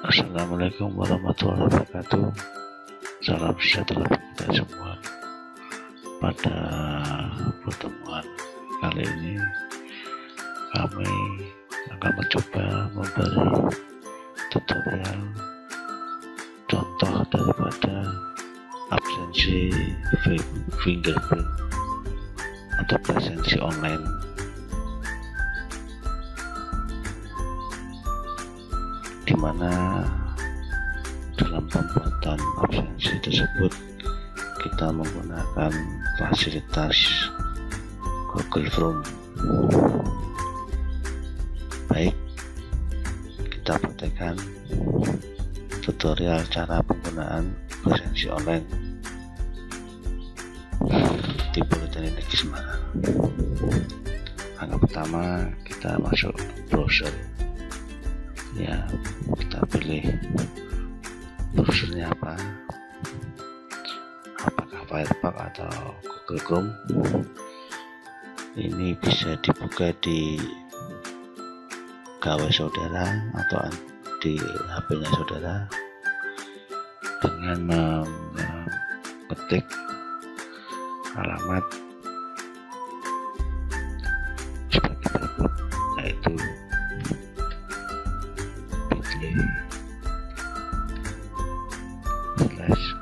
Assalamualaikum warahmatullahi wabarakatuh. Salam sejahtera bagi kita semua. Pada pertemuan kali ini kami akan mencoba memberi tutorial contoh daripada absensi fingerprint atau presensi online. Di mana dalam pembuatan absensi tersebut kita menggunakan fasilitas Google Form. Baik, kita praktekkan tutorial cara penggunaan presensi online di Politeknik Negeri Semarang. Langkah pertama, kita masuk browser. Ya, kita pilih browsernya apakah Firefox atau Google Chrome. Ini bisa dibuka di gawai saudara atau di HP-nya saudara dengan mengetik alamat sebagai berikut, yaitu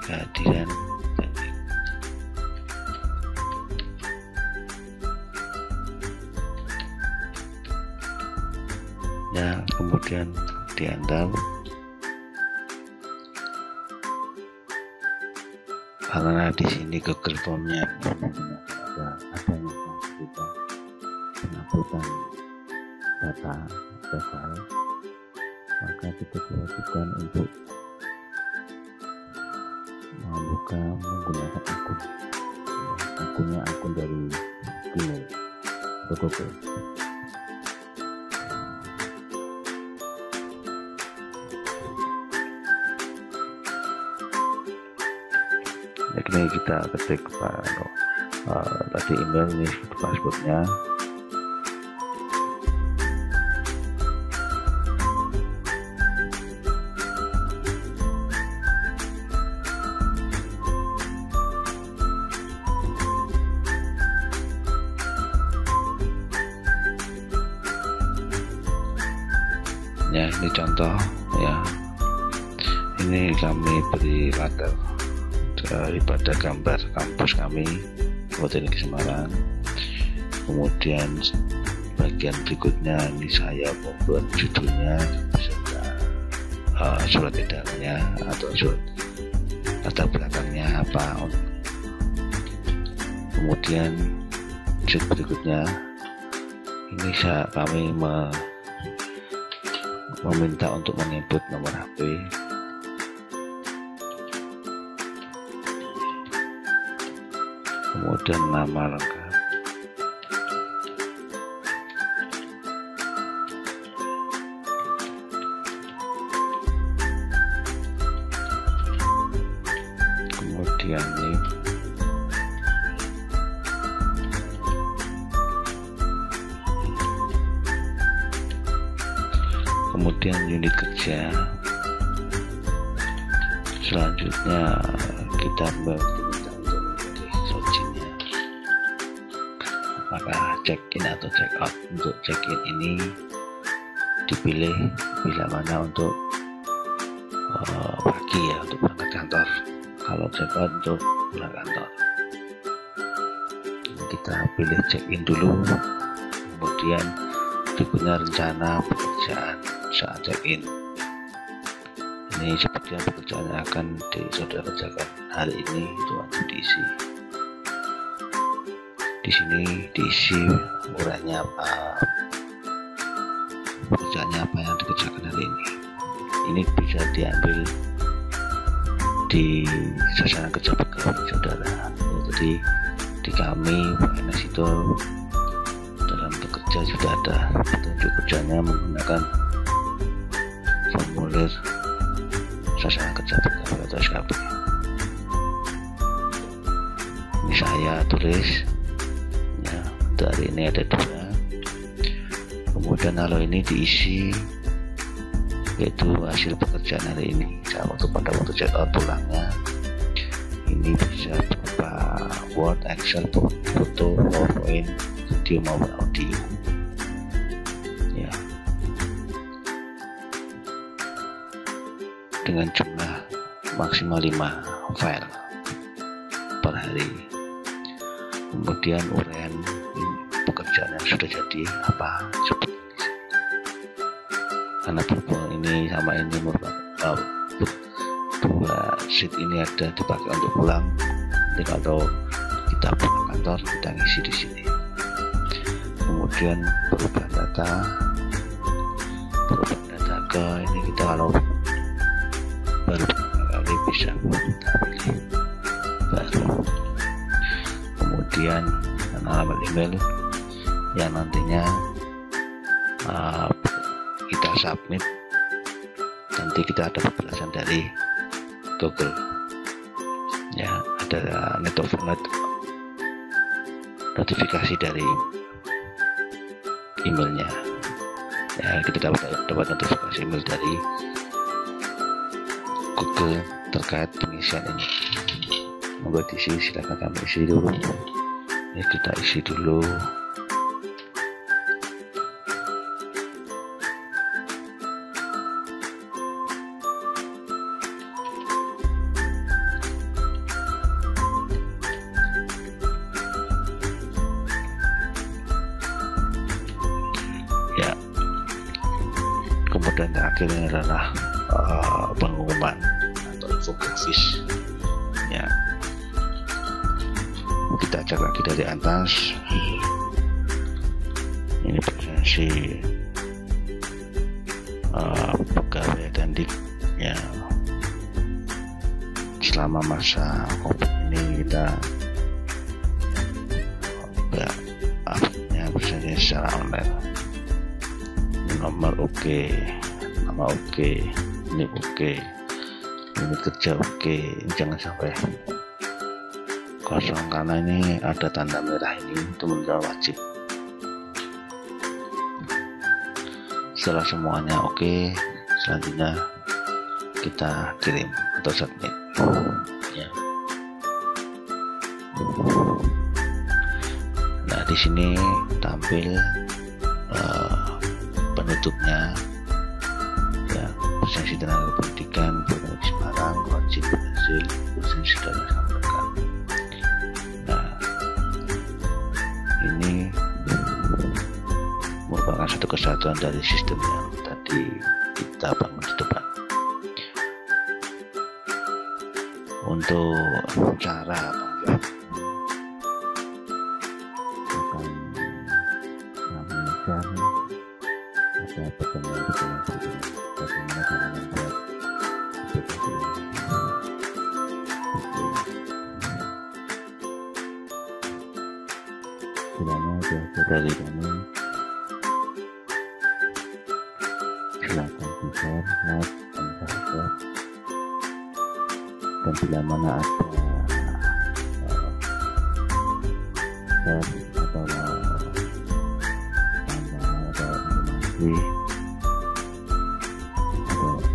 kehadiran teknik. Ya, kemudian diantar karena di sini Google Form-nya adanya fasilitas penguploadan data atau file, maka kita diwajibkan untuk membuka menggunakan akun dari Gmail atau Google. Ini kita ketik tadi email, ini passwordnya. Ya, ini contoh ya. Ini kami beri latar daripada gambar kampus kami Politeknik Negeri Semarang. Kemudian bagian berikutnya ini saya membuat judulnya beserta surat edarannya atau surat latar belakangnya apa. Kemudian sheet berikutnya ini kami meminta untuk menyebut nomor HP, kemudian nama lengkap, kemudian ini kemudian unit kerja. Selanjutnya kita meminta untuk memilih login-nya, apakah check in atau check out. Untuk check in ini dipilih bila mana untuk pagi ya, untuk berangkat kantor. Kalau check out untuk pulang kantor. Kita pilih check in dulu, kemudian berikutnya rencana pekerjaan saat check in. Ini seperti pekerjaan yang akan saudara kerjakan hari ini, itu wajib diisi. Di sini diisi uraiannya apa, pekerjaannya apa yang dikerjakan hari ini. Ini bisa diambil di sasaran kerja pegawai saudara. Jadi di kami PNS itu dalam bekerja sudah ada petunjuk kerjanya menggunakan formulir sasaran kerja pegawai atau SKP. Ini saya tulis ya, untuk hari ini ada 2. Kemudian kalau ini diisi yaitu hasil pekerjaan hari ini. Pada waktu check out pulangnya ini bisa berupa Word, Excel, foto, PowerPoint, video maupun audio ya, dengan jumlah maksimal 5 file per hari. Kemudian uraian pekerjaan yang sudah jadi apa seperti ini, karena berhubung ini sama ini merupakan dua sheet ini ada dipakai untuk pulang. Jadi kalau kita pulang kantor kita ngisi di sini. Kemudian perubahan data ke ini, kita kalau baru kali bisa kita pilih baru. Kemudian alamat email yang nantinya kita submit, nanti kita ada penjelasan dari Google ya, ada notifikasi dari emailnya ya, kita dapat notifikasi email dari Google terkait pengisian ini. Monggo diisi, silahkan kami isi dulu ya, kita isi dulu. Ya, kemudian akhirnya adalah pengumuman atau infografis ya. Kita cek lagi dari atas, ini presensi pegawai Dandik ya, selama masa COVID ini kita presensi secara online. Nomor oke, nama oke, ini oke, ini kerja oke, jangan sampai kosong karena ini ada tanda merah ini, itu menjadi wajib. Setelah semuanya oke, selanjutnya kita kirim atau submit ya. Nah di sini tampil penutupnya ya, presensi tenaga pendidikan Polri Semarang, wajib berhasil presensi sudah disampaikan. Nah ini merupakan satu kesatuan dari sistem yang tadi kita bangun di depan. Untuk cara pengjawab akan kami share ada pertemuan bagaimana cara membuat aplikasi ini. Kiranya ada dari kami, silakan di share, like, dan subscribe. Dan bila mana ada share atau tambahan atau informasi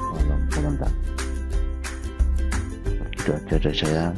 kolom komentar. Itu aja dari saya.